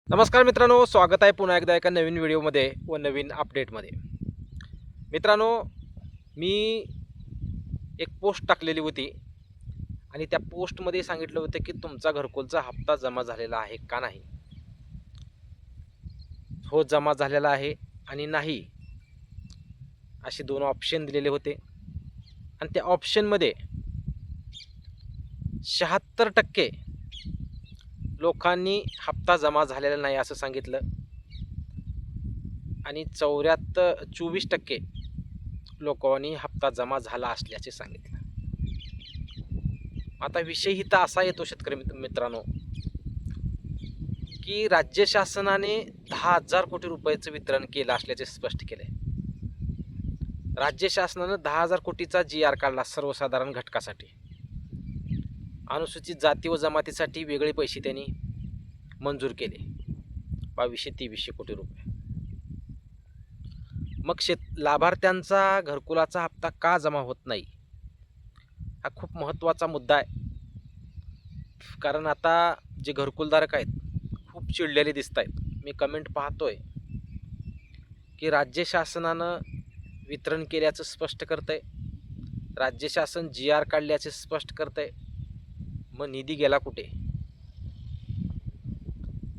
नमस्कार मित्रांनो, स्वागत आहे पुन्हा एकदा एका नवीन व्हिडिओमध्ये व नवीन अपडेटमध्ये. मित्रांनो, मी एक पोस्ट टाकलेली होती आणि त्या पोस्टमध्ये सांगितलं होतं की तुमचा घरकुलचा हप्ता जमा झालेला आहे का नाही. हो, जमा झालेला आहे आणि नाही असे दोन ऑप्शन दिलेले होते आणि त्या ऑप्शनमध्ये 76% लोकांनी हप्ता जमा झालेला नाही असं सांगितलं आणि 24% लोकांनी हप्ता जमा झाला असल्याचे सांगितलं. आता विषय इथं असा येतो शेतकरी मित्रांनो, की राज्य शासनाने 10,000 कोटी रुपयाचं वितरण केलं असल्याचे स्पष्ट केले. राज्य शासनानं 10,000 कोटीचा GR काढला सर्वसाधारण घटकासाठी. अनुसूचित जाती व जमातीसाठी वेगळे पैसे त्यांनी मंजूर केले, 2200-2300 कोटी रुपये. मग लाभार्थ्यांचा घरकुलाचा हप्ता का जमा होत नाही, हा खूप महत्त्वाचा मुद्दा आहे. कारण आता जे घरकुलधारक आहेत खूप चिडलेले दिसत आहेत. मी कमेंट पाहतोय की राज्य शासनानं वितरण केल्याचं स्पष्ट करतंय, राज्य शासन GR काढल्याचे स्पष्ट करतंय. मग निधी गेला कुठे?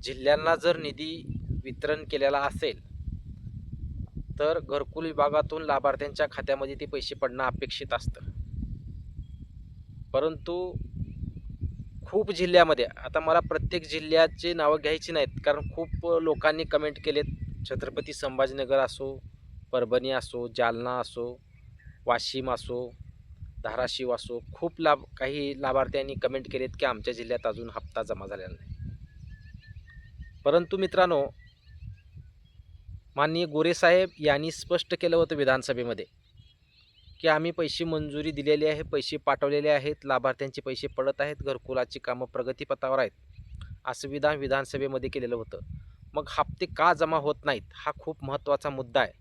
जिल्ह्यांना जर निधी वितरण केलेला असेल तर घरकुल विभागातून लाभार्थ्यांच्या खात्यामध्ये ते पैसे पडणं अपेक्षित असतं. परंतु खूप जिल्ह्यामध्ये, आता मला प्रत्येक जिल्ह्याचे नावं घ्यायची नाहीत कारण खूप लोकांनी कमेंट केलेत. छत्रपती संभाजीनगर असो, परभणी असो, जालना असो, वाशिम असो, धाराशिव असो, खूप काही लाभार्थ्यांनी कमेंट केलेत की आमच्या जिल्ह्यात अजून हप्ता जमा झालेला नाही. परंतु मित्रांनो, माननीय गोरे साहेब यांनी स्पष्ट केलं होतं विधानसभेमध्ये की आम्ही पैसे मंजुरी दिलेली आहे, पैसे पाठवलेले आहेत, लाभार्थ्यांचे पैसे पडत आहेत, घरकुलाची कामं प्रगतीपथावर आहेत, असं विधानसभेमध्ये केलेलं होतं. मग हप्ते का जमा होत नाहीत, हा खूप महत्त्वाचा मुद्दा आहे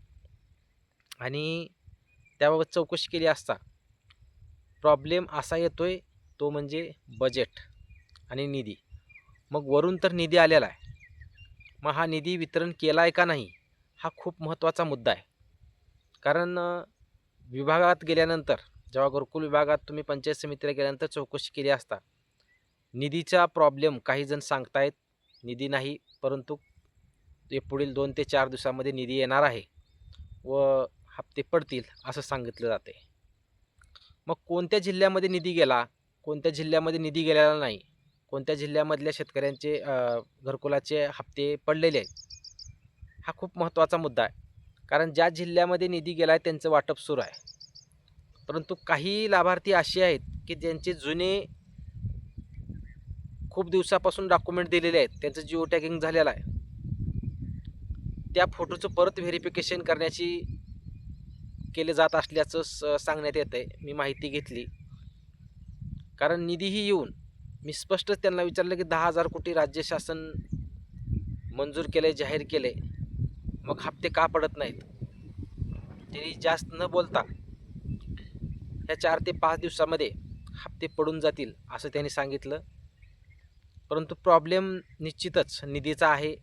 आणि त्याबाबत चौकशी केली असता प्रॉब्लेम असा येतोय, तो म्हणजे बजेट आणि निधी. मग वरून तर निधी आलेला आहे, मग हा निधी वितरण केला आहे का नाही, हा खूप महत्त्वाचा मुद्दा आहे. कारण विभागात गेल्यानंतर, जेव्हा घरकुल विभागात तुम्ही पंचायत समितीला गेल्यानंतर चौकशी केली असता, निधीचा प्रॉब्लेम काही जण सांगतायत निधी नाही, परंतु ते पुढील 2 ते 4 दिवसामध्ये निधी येणार आहे व हप्ते पडतील असं सांगितलं जाते. मग कोणत्या जिल्ह्यामध्ये निधी गेला, कोणत्या जिल्ह्यामध्ये निधी गेलेला नाही, कोणत्या जिल्ह्यामधल्या शेतकऱ्यांचे घरकुलाचे हप्ते पडलेले आहेत, हा खूप महत्त्वाचा मुद्दा आहे. कारण ज्या जिल्ह्यामध्ये निधी गेला आहे त्यांचं वाटप सुरू आहे. परंतु काही लाभार्थी असे आहेत की ज्यांचे जुने खूप दिवसापासून डॉक्युमेंट दिलेले आहेत, त्यांचं जिओ टॅगिंग झालेलं आहे, त्या फोटोचं परत व्हेरिफिकेशन करण्याची केले जात असल्याचं सांगण्यात येत आहे. मी माहिती घेतली, कारण निधीही येऊन मी स्पष्टच त्यांना विचारलं की 10,000 कोटी राज्य शासन मंजूर केले, जाहीर केले, मग हप्ते का पडत नाहीत. त्यांनी जास्त न बोलता ह्या 4 ते 5 दिवसामध्ये हप्ते पडून जातील असं त्यांनी सांगितलं. परंतु प्रॉब्लेम निश्चितच निधीचा आहे,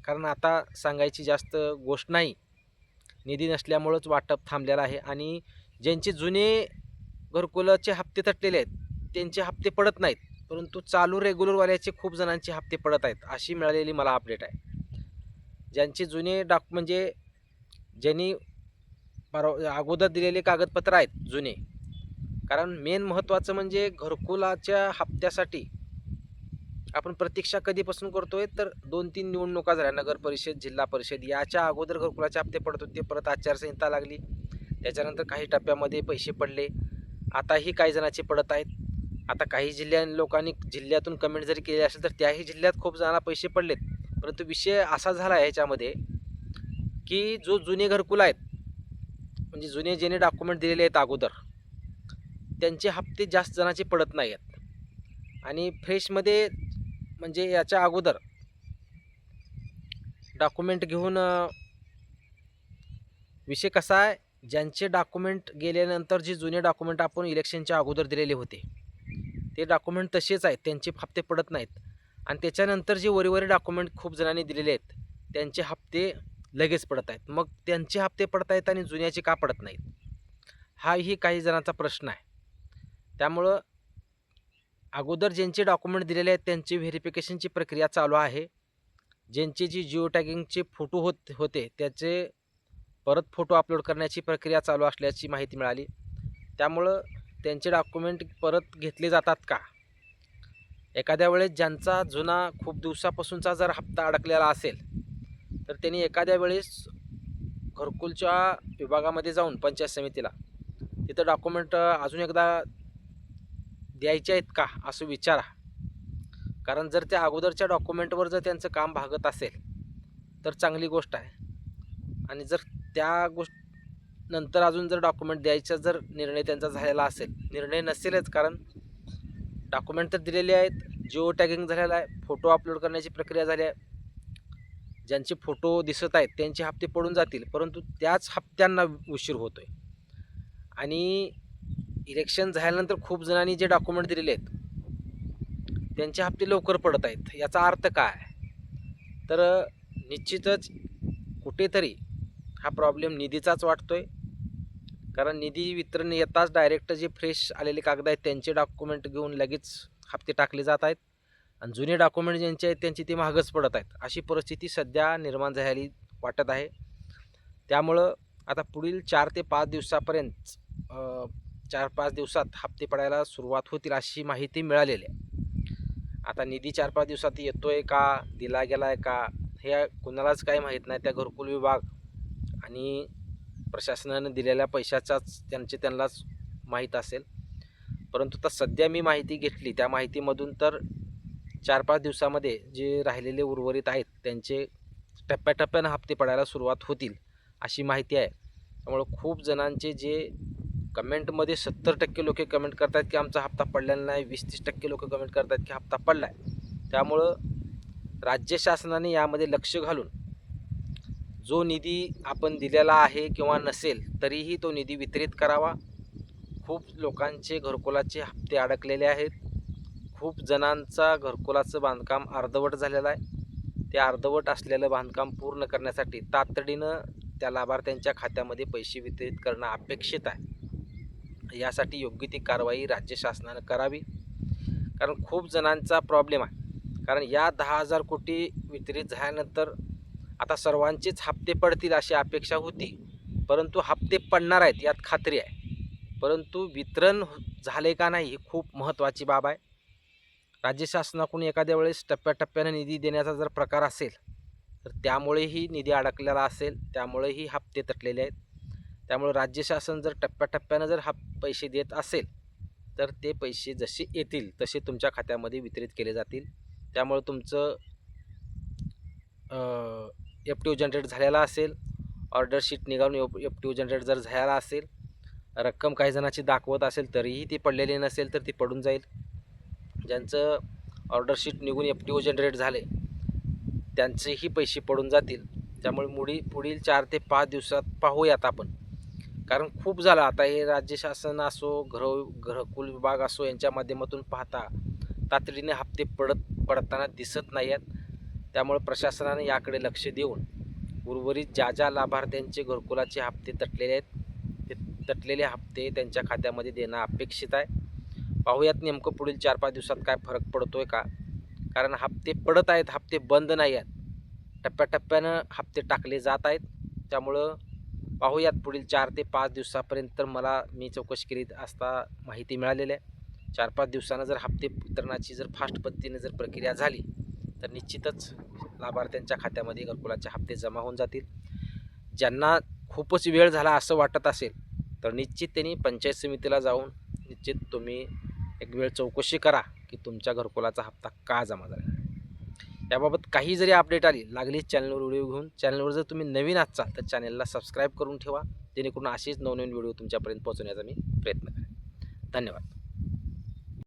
कारण आता सांगायची जास्त गोष्ट नाही, निधी नसल्यामुळंच वाटप थांबलेलं आहे आणि ज्यांचे जुने घरकुलाचे हप्ते थटलेले आहेत त्यांचे हप्ते पडत नाहीत, परंतु चालू रेग्युलरवाल्याचे खूप जणांचे हप्ते पडत आहेत, अशी मिळालेली मला अपडेट आहे. ज्यांचे जुने म्हणजे ज्यांनी अगोदर दिलेले कागदपत्र आहेत जुने, कारण मेन महत्त्वाचं म्हणजे घरकुलाच्या हप्त्यासाठी आपण प्रतीक्षा कधीपासून करतोय, तर 2-3 निवडणुका झाल्या, नगर परिषद, जिल्हा परिषद, याच्या अगोदर घरकुलाचे हप्ते पडत होते. परत आचारसंहिता लागली, त्याच्यानंतर काही टप्प्यामध्ये पैसे पडले, आताही काही जणांचे पडत आहेत. आता काही लोकांनी जिल्ह्यातून कमेंट जरी केली असेल तर त्याही जिल्ह्यात खूप जणांना पैसे पडलेत. परंतु विषय असा झाला आहे ह्याच्यामध्ये की जो जुने घरकुल आहेत, म्हणजे जुने ज्याने डॉक्युमेंट दिलेले आहेत अगोदर, त्यांचे हप्ते जास्त जणांचे पडत नाही आहेत आणि फ्रेशमध्ये म्हणजे याच्या अगोदर डॉक्युमेंट घेऊन विषय कसा आहे, ज्यांचे डॉक्युमेंट गेल्यानंतर जे जुने डॉक्युमेंट आपण इलेक्शनच्या अगोदर दिलेले होते ते डॉक्युमेंट तसेच आहेत, त्यांचे हप्ते पडत नाहीत. आणि त्याच्यानंतर जे वरीवरी डॉक्युमेंट खूप जणांनी दिलेले आहेत त्यांचे हप्ते लगेच पडत आहेत. मग त्यांचे हप्ते पडत आहेत आणि जुन्याचे का पडत नाहीत, हाही काही जणांचा प्रश्न आहे. त्यामुळं अगोदर ज्यांचे डॉक्युमेंट दिलेले आहेत त्यांची व्हेरिफिकेशनची प्रक्रिया चालू आहे. ज्यांचे जी जिओ टॅगिंगचे फोटो होते त्याचे परत फोटो अपलोड करण्याची प्रक्रिया चालू असल्याची माहिती मिळाली. त्यामुळं त्यांचे डॉक्युमेंट परत घेतले जातात का? एखाद्या वेळेस ज्यांचा जुना खूप दिवसापासूनचा जर हप्ता अडकलेला असेल तर त्यांनी एखाद्या वेळेस घरकुलच्या विभागामध्ये जाऊन पंचायत समितीला तिथं डॉक्युमेंट अजून एकदा द्यायचे आहेत का असं विचारा. कारण जर त्या अगोदरच्या डॉक्युमेंटवर जर त्यांचं काम भागत असेल तर चांगली गोष्ट आहे. आणि जर त्या नंतर अजून जर डॉक्युमेंट द्यायचा जर निर्णय त्यांचा झालेला असेल, निर्णय नसेलच, कारण डॉक्युमेंट तर दिलेले आहेत, जिओ टॅगिंग झालेला आहे, फोटो अपलोड करण्याची प्रक्रिया झाली आहे, ज्यांचे फोटो दिसत आहेत त्यांचे हप्ते पडून जातील, परंतु त्याच हप्त्यांना उशीर होतोय. आणि इलेक्शन झाल्यानंतर खूप जणांनी जे डॉक्युमेंट दिलेले आहेत त्यांचे हप्ते लवकर पडत आहेत. याचा अर्थ काय? तर निश्चितच कुठेतरी हा प्रॉब्लेम निधीचाच वाटतोय. कारण निधी वितरण येताच डायरेक्ट जे फ्रेश आलेले कागद आहेत त्यांचे डॉक्युमेंट घेऊन लगेच हप्ते टाकले जात आहेत आणि जुने डॉक्युमेंट ज्यांचे आहेत त्यांची ते महागच पडत आहेत. अशी परिस्थिती सध्या निर्माण झालेली वाटत आहे. त्यामुळं आता पुढील 4 ते 5 दिवसापर्यंत 4-5 दिवसात हप्ते पडायला सुरुवात होतील अशी माहिती मिळालेली आहे. आता निधी 4-5 दिवसात येतोय का, दिला गेला आहे का, हे कुणालाच काही माहीत नाही. त्या घरकुल विभाग आणि प्रशासनाने दिलेल्या पैशाचाच त्यांनाच माहीत असेल. परंतु आता सध्या मी माहिती घेतली त्या माहितीमधून तर 4-5 दिवसामध्ये जे राहिलेले उर्वरित आहेत त्यांचे टप्प्याटप्प्यानं हप्ते पडायला सुरुवात होतील अशी माहिती आहे. त्यामुळं खूप जणांचे जे कमेंटमध्ये 70% लोक कमेंट करतात की आमचा हप्ता पडलेला नाही, 20-30% लोक कमेंट करतात की हप्ता पडला आहे. त्यामुळं राज्य शासनाने यामध्ये लक्ष घालून जो निधी आपण दिलेला आहे किंवा नसेल तरीही तो निधी वितरित करावा. खूप लोकांचे घरकुलाचे हप्ते अडकलेले आहेत. खूप जणांचा घरकुलाचं बांधकाम अर्धवट झालेलं आहे. ते अर्धवट असलेलं बांधकाम पूर्ण करण्यासाठी तातडीनं त्या लाभार्थ्यांच्या खात्यामध्ये पैसे वितरित करणं अपेक्षित आहे. यासाठी योग्य ती कारवाई राज्य शासनानं करावी. कारण खूप जणांचा प्रॉब्लेम आहे. कारण या 10,000 कोटी वितरित झाल्यानंतर आता सर्वांचेच हप्ते पडतील अशी अपेक्षा होती, परंतु हप्ते पडणार आहेत यात खात्री आहे. परंतु वितरण झाले का नाही ही खूप महत्त्वाची बाब आहे. राज्य शासनाकडून एखाद्या वेळेस टप्प्याटप्प्याने निधी देण्याचा जर प्रकार असेल तर त्यामुळेही निधी अडकलेला असेल, त्यामुळेही हप्ते तटलेले आहेत. त्यामुळे राज्य शासन जर टप्प्याटप्प्यानं जर पैसे देत असेल तर ते पैसे जसे येतील तसे तुमच्या खात्यामध्ये वितरित केले जातील. त्यामुळे तुमचं FTO जनरेट झालेला असेल, ऑर्डर शीट निघालून FTO जनरेट जर झालेला असेल, रक्कम काही जणांची दाखवत असेल तरीही ती पडलेली नसेल तर ती पडून जाईल. ज्यांचं ऑर्डर शीट निघून FTO जनरेट झाले त्यांचेही पैसे पडून जातील. त्यामुळे पुढील 4 ते 5 दिवसात पाहूयात आपण. कारण खूप झालं आता हे राज्य शासन असो, घरकुल विभाग असो, यांच्या माध्यमातून पाहता तातडीने हप्ते पडताना दिसत नाही आहेत. त्यामुळे प्रशासनाने याकडे लक्ष देऊन उर्वरित ज्या लाभार्थ्यांचे घरकुलाचे हप्ते तटलेले आहेत ते तटलेले हप्ते त्यांच्या खात्यामध्ये देणं अपेक्षित आहे. पाहूयात नेमकं पुढील 4-5 दिवसात काय फरक पडतोय का. कारण हप्ते पडत आहेत, हप्ते बंद नाही आहेत, टप्प्याटप्प्यानं हप्ते टाकले जात आहेत. त्यामुळं पाहूयात पुढील 4 ते 5 दिवसापर्यंत मी चौकशी केली असता माहिती मिळालेली आहे. 4-5 दिवसानं जर हप्ते वितरणाची जर फास्ट पद्धतीने जर प्रक्रिया झाली तर निश्चितच लाभार्थ्यांच्या खात्यामध्ये घरकुलाचे हप्ते जमा होऊन जातील. ज्यांना खूपच वेळ झाला असं वाटत असेल तर निश्चित त्यांनी पंचायत समितीला जाऊन निश्चित तुम्ही एक वेळ चौकशी करा की तुमच्या घरकुलाचा हप्ता का जमा झाला. याबाबत काही जरी अपडेट लागली चॅनलवर व्हिडिओ घेऊन, चॅनलवर जर तुम्ही नवीन असाल तर चॅनलला सबस्क्राईब करून ठेवा, जेणेकरून असेच नवनवीन व्हिडिओ तुमच्यापर्यंत पोहोचवण्याचा मी प्रयत्न करेन. धन्यवाद.